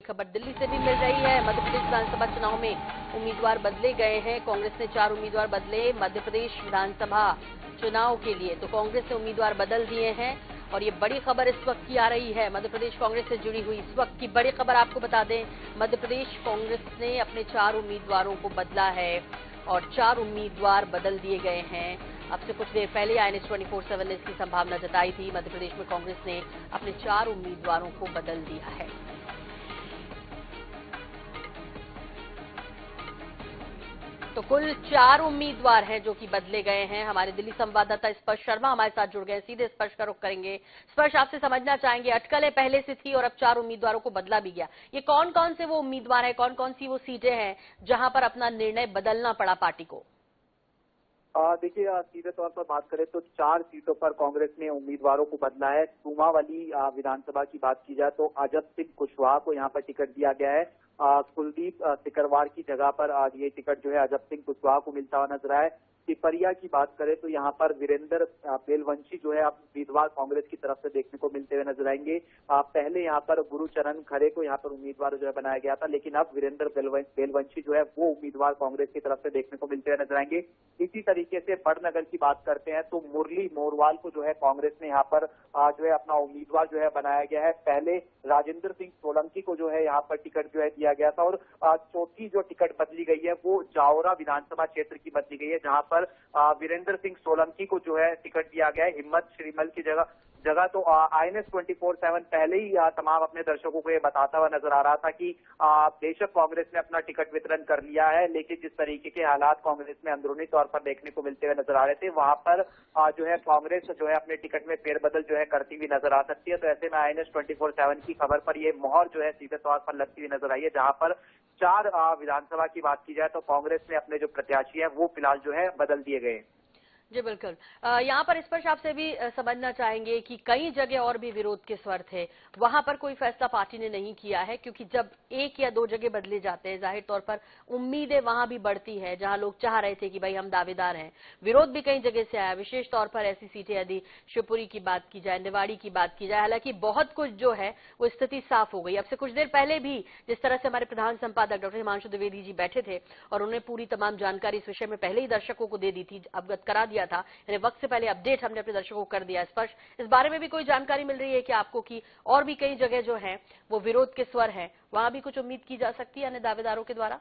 खबर दिल्ली से भी मिल रही है। मध्य प्रदेश विधानसभा चुनाव में उम्मीदवार बदले गए हैं। कांग्रेस ने 4 उम्मीदवार बदले मध्य प्रदेश विधानसभा चुनाव के लिए, तो कांग्रेस ने उम्मीदवार बदल दिए हैं और ये बड़ी खबर इस वक्त की आ रही है। मध्य प्रदेश कांग्रेस से जुड़ी हुई इस वक्त की बड़ी खबर आपको बता दें, मध्य प्रदेश कांग्रेस ने अपने 4 उम्मीदवारों को बदला है और 4 उम्मीदवार बदल दिए गए हैं। अब से कुछ देर पहले INS 24/7 ने इसकी संभावना जताई थी। मध्य प्रदेश में कांग्रेस ने अपने 4 उम्मीदवारों को बदल दिया है। तो कुल 4 उम्मीदवार हैं जो कि बदले गए हैं। हमारे दिल्ली संवाददाता स्पर्श शर्मा हमारे साथ जुड़ गए। सीधे स्पर्श का रुख करेंगे। स्पर्श, आपसे समझना चाहेंगे, अटकलें पहले से थी और अब 4 उम्मीदवारों को बदला भी गया। ये कौन कौन से वो उम्मीदवार हैं, कौन कौन सी वो सीटें हैं जहां पर अपना निर्णय बदलना पड़ा पार्टी को? देखिए, सीधे तौर पर बात करें तो 4 सीटों पर कांग्रेस ने उम्मीदवारों को बदला है। सूमावली विधानसभा की बात की जाए तो अजब सिंह कुशवाहा को यहाँ पर टिकट दिया गया है। कुलदीप सिकरवार की जगह पर ये टिकट जो है अजब सिंह कुशवाहा को मिलता हुआ नजर आया है। पिपरिया की बात करें तो यहाँ पर वीरेंद्र बेलवंशी जो है अब उम्मीदवार कांग्रेस की तरफ से देखने को मिलते हुए नजर आएंगे। पहले यहाँ पर गुरुचरण खरे को यहाँ पर उम्मीदवार जो है बनाया गया था, लेकिन अब वीरेंद्र बेलवंशी जो है वो उम्मीदवार कांग्रेस की तरफ से देखने को मिलते हुए नजर आएंगे। इसी तरीके से बड़नगर की बात करते हैं तो मुरली मोरवाल को जो है कांग्रेस ने यहाँ पर जो है अपना उम्मीदवार जो है बनाया गया है। पहले राजेंद्र सिंह सोलंकी को जो है यहाँ पर टिकट जो है दिया गया था और चौथी जो टिकट बदली गई है वो जावरा विधानसभा क्षेत्र की बदली गई है, जहां पर वीरेंद्र सिंह सोलंकी को जो है टिकट दिया गया है हिम्मत श्रीमल की जगह। तो INS 24/7 पहले ही तमाम अपने दर्शकों को ये बताता हुआ नजर आ रहा था कि बेशक कांग्रेस ने अपना टिकट वितरण कर लिया है, लेकिन जिस तरीके के हालात कांग्रेस में अंदरूनी तौर पर देखने को मिलते हुए नजर आ रहे थे, वहां पर जो है कांग्रेस जो है अपने टिकट में फेरबदल जो है करती हुई नजर आ सकती है। तो ऐसे में INS 24/7 की खबर पर ये मोहर जो है सीधे तौर पर लगती हुई नजर आई है, जहां पर 4 विधानसभा की बात की जाए तो कांग्रेस ने अपने जो प्रत्याशी है वो फिलहाल जो है बदल दिए गए। जी बिल्कुल। यहाँ पर स्पर्श आपसे भी समझना चाहेंगे कि कई जगह और भी विरोध के स्वर थे, वहां पर कोई फैसला पार्टी ने नहीं किया है, क्योंकि जब 1 या 2 जगह बदले जाते हैं जाहिर तौर पर उम्मीदें वहां भी बढ़ती है जहां लोग चाह रहे थे कि भाई हम दावेदार हैं। विरोध भी कई जगह से आया, विशेष तौर पर ऐसी सीटें यदि शिवपुरी की बात की जाए, निवाड़ी की बात की जाए। हालांकि बहुत कुछ जो है वो स्थिति साफ हो गई। अब से कुछ देर पहले भी जिस तरह से हमारे प्रधान संपादक डॉक्टर हिमांशु द्विवेदी जी बैठे थे और उन्होंने पूरी तमाम जानकारी इस विषय में पहले ही दर्शकों को दे दी थी, अवगत करा दिया था, यानी वक्त से पहले अपडेट हमने अपने दर्शकों को कर दिया। स्पर्श, इस बारे में भी कोई जानकारी मिल रही है कि आपको कि और भी कई जगह जो है वो विरोध के स्वर हैं, वहां भी कुछ उम्मीद की जा सकती है अन्य दावेदारों के द्वारा?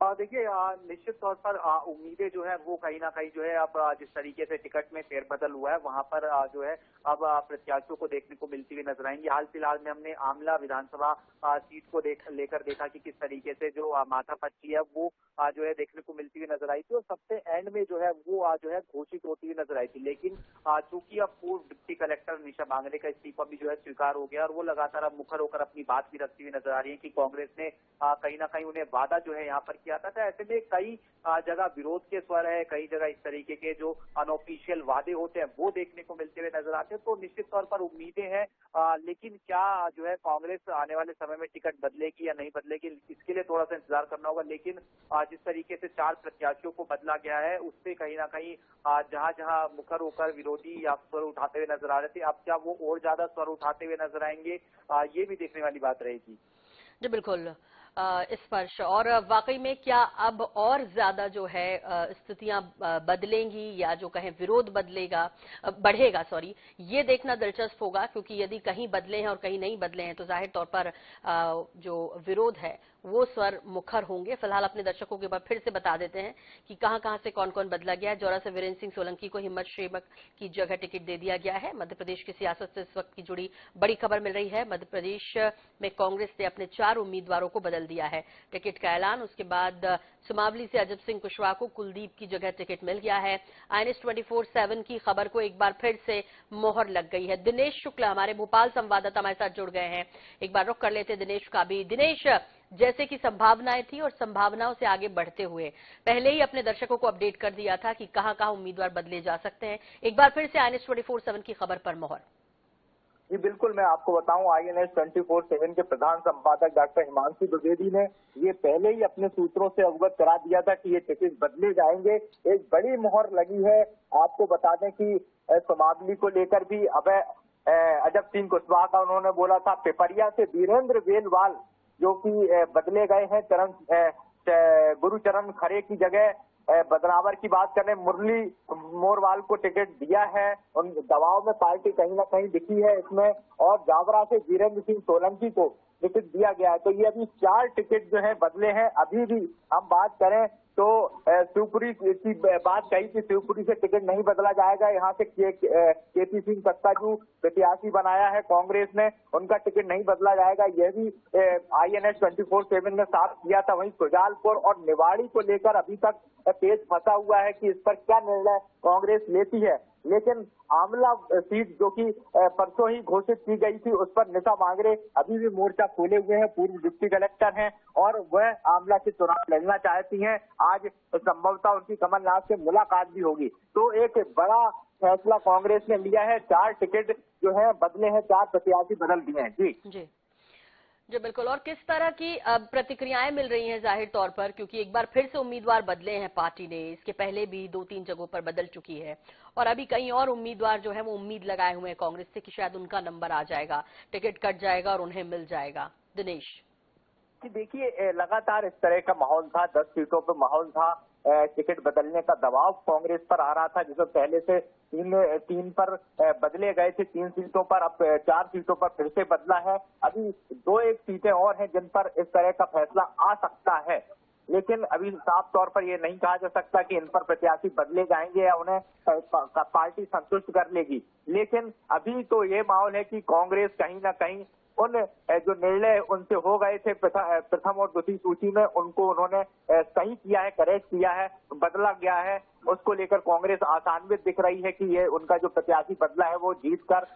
देखिए, निश्चित तौर पर उम्मीदें जो है वो कहीं ना कहीं जो है अब जिस तरीके से टिकट में फेरबदल हुआ है वहां पर जो है अब प्रत्याशियों को देखने को मिलती हुई नजर आएंगी। हाल फिलहाल में हमने आमला विधानसभा सीट को लेकर देखा कि किस तरीके से जो माथापच्ची है वो जो है देखने को मिलती हुई नजर आई थी और सबसे एंड में जो है वो जो है घोषित होती हुई नजर आई थी। लेकिन चूंकि अब पूर्व डिप्टी कलेक्टर निशा बांगरे का इस्तीफा भी जो है स्वीकार हो गया और वो लगातार अब मुखर होकर अपनी बात भी रखती हुई नजर आ रही है कि कांग्रेस ने कहीं ना कहीं उन्हें वादा जो है यहाँ पर किया था। ऐसे में कई जगह विरोध के स्वर है, कई जगह इस तरीके के जो अनऑफिशियल वादे होते हैं वो देखने को मिलते हुए नजर आते हैं। तो निश्चित तौर पर उम्मीदें हैं, लेकिन क्या जो है कांग्रेस आने वाले समय में टिकट बदलेगी या नहीं बदलेगी, इसके लिए थोड़ा सा इंतजार करना होगा। लेकिन जिस तरीके से 4 प्रत्याशियों को बदला गया है उससे कहीं ना कहीं जहां जहां मुखर होकर विरोधी या स्वर उठाते हुए नजर आ रहे थे, अब क्या वो और ज्यादा स्वर उठाते हुए नजर आएंगे, ये भी देखने वाली बात रहेगी। जी बिल्कुल स्पर्श, और वाकई में क्या अब और ज्यादा जो है स्थितियां बदलेंगी या जो कहें विरोध बदलेगा, बढ़ेगा, सॉरी, ये देखना दिलचस्प होगा, क्योंकि यदि कहीं बदले हैं और कहीं नहीं बदले हैं तो जाहिर तौर पर जो विरोध है वो स्वर मुखर होंगे। फिलहाल अपने दर्शकों के बाद फिर से बता देते हैं कि कहां कहां से कौन कौन बदला गया है। जौरा से वीरेंद्र सिंह सोलंकी को हिम्मत श्रीमल की जगह टिकट दे दिया गया है। मध्य प्रदेश की सियासत से इस वक्त की जुड़ी बड़ी खबर मिल रही है। मध्य प्रदेश में कांग्रेस ने अपने 4 उम्मीदवारों को बदल दिया है। टिकट का ऐलान, उसके बाद सुमावली से अजब सिंह कुशवाहा को कुलदीप की जगह टिकट मिल गया है। INS 24/7 की खबर को एक बार फिर से मोहर लग गई है। दिनेश शुक्ला हमारे भोपाल संवाददाता हमारे साथ जुड़ गए हैं, एक बार रुख कर लेते हैं दिनेश का भी। दिनेश, जैसे कि संभावनाएं थी और संभावनाओं से आगे बढ़ते हुए पहले ही अपने दर्शकों को अपडेट कर दिया था कि कहां कहां उम्मीदवार बदले जा सकते हैं, एक बार फिर से INS 24/7 की खबर पर मोहर। जी बिल्कुल, मैं आपको बताऊं, INS 24/7 के प्रधान संपादक डॉक्टर हिमांशु द्विवेदी ने ये पहले ही अपने सूत्रों से अवगत करा दिया था कि ये टिकट बदले जाएंगे। एक बड़ी मोहर लगी है। आपको बता दें कि समावली को लेकर भी अब अजब सिंह कुशवाहा का उन्होंने बोला था। पिपरिया से वीरेंद्र बेलवाल जो कि बदले गए हैं गुरुचरण खरे की जगह। बदनावर की बात करें, मुरली मोरवाल को टिकट दिया है, उन दबाव में पार्टी कहीं ना कहीं दिखी है इसमें। और जावरा से वीरेंद्र सिंह सोलंकी को टिकट दिया गया है। तो ये अभी 4 टिकट जो है बदले हैं। अभी भी हम बात करें तो शिवपुरी की बात कही कि शिवपुरी से टिकट नहीं बदला जाएगा। यहाँ से केपी सिंह कत्ताजू प्रत्याशी बनाया है कांग्रेस ने, उनका टिकट नहीं बदला जाएगा। यह भी INS 24/7 ने साफ किया था। वहीं शुजालपुर और निवाड़ी को लेकर अभी तक पेच फंसा हुआ है कि इस पर क्या निर्णय कांग्रेस लेती है। लेकिन आमला सीट जो कि परसों ही घोषित की गई थी, उस पर निशा मांगरे अभी भी मोर्चा खोले हुए हैं। पूर्व डिप्टी कलेक्टर हैं और वह आमला से चुनाव लड़ना चाहती हैं। आज संभवतः उनकी कमलनाथ से मुलाकात भी होगी। तो एक बड़ा फैसला कांग्रेस ने लिया है। 4 टिकट जो है बदले हैं, 4 प्रत्याशी बदल दिए हैं। जी जी बिल्कुल। और किस तरह की प्रतिक्रियाएं मिल रही हैं जाहिर तौर पर, क्योंकि एक बार फिर से उम्मीदवार बदले हैं पार्टी ने, इसके पहले भी 2-3 जगहों पर बदल चुकी है और अभी कई और उम्मीदवार जो है वो उम्मीद लगाए हुए हैं कांग्रेस से कि शायद उनका नंबर आ जाएगा, टिकट कट जाएगा और उन्हें मिल जाएगा। दिनेश कि देखिए, लगातार इस तरह का माहौल था, 10 सीटों पर माहौल था, टिकट बदलने का दबाव कांग्रेस पर आ रहा था, जिसमें पहले से तीन पर बदले गए थे, 3 सीटों पर, अब 4 सीटों पर फिर से बदला है। अभी 2-1 सीटें और हैं जिन पर इस तरह का फैसला आ सकता है, लेकिन अभी साफ तौर पर यह नहीं कहा जा सकता कि इन पर प्रत्याशी बदले जाएंगे या उन्हें पार्टी संतुष्ट कर लेगी। लेकिन अभी तो ये माहौल है कि कांग्रेस कहीं ना कहीं उन जो निर्णय उनसे हो गए थे प्रथम और द्वितीय सूची में, उनको उन्होंने सही किया है, करेक्ट किया है, बदला गया है। उसको लेकर कांग्रेस आशान्वित दिख रही है कि ये उनका जो प्रत्याशी बदला है वो जीतकर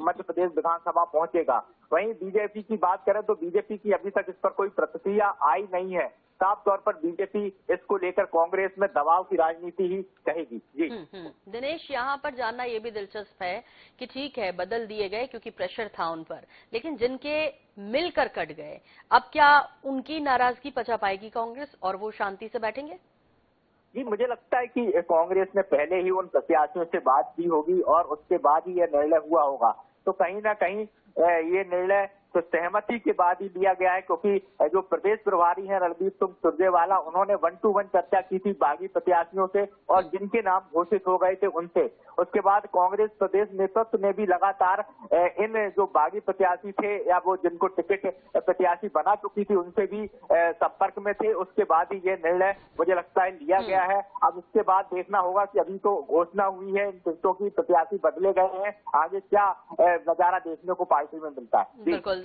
मध्य प्रदेश विधानसभा पहुंचेगा। वहीं बीजेपी की बात करें तो बीजेपी की अभी तक इस पर कोई प्रतिक्रिया आई नहीं है। साफ तौर पर बीजेपी इसको लेकर कांग्रेस में दबाव की राजनीति ही कहेगी। जी दिनेश, यहाँ पर जानना ये भी दिलचस्प है कि ठीक है बदल दिए गए क्योंकि प्रेशर था उन पर, लेकिन जिनके मिलकर कट गए, अब क्या उनकी नाराजगी पचा पाएगी कांग्रेस और वो शांति से बैठेंगे? जी, मुझे लगता है कि कांग्रेस ने पहले ही उन प्रत्याशियों से बात की होगी और उसके बाद ही यह निर्णय हुआ होगा। तो कहीं ना कहीं ये निर्णय तो सहमति के बाद ही लिया गया है, क्योंकि जो प्रदेश प्रभारी हैं रणदीप सिंह सुरजेवाला, उन्होंने 1-to-1 चर्चा की थी बागी प्रत्याशियों से और जिनके नाम घोषित हो गए थे उनसे। उसके बाद कांग्रेस प्रदेश नेतृत्व ने भी लगातार इन जो बागी प्रत्याशी थे या वो जिनको टिकट प्रत्याशी बना चुकी थी उनसे भी संपर्क में थे। उसके बाद ही ये निर्णय मुझे लगता है लिया गया है। अब इसके बाद देखना होगा कि अभी तो घोषणा हुई है इन टिकटों की, प्रत्याशी बदले गए हैं, आगे क्या नजारा देखने को पार्टी में मिलता है। बिल्कुल।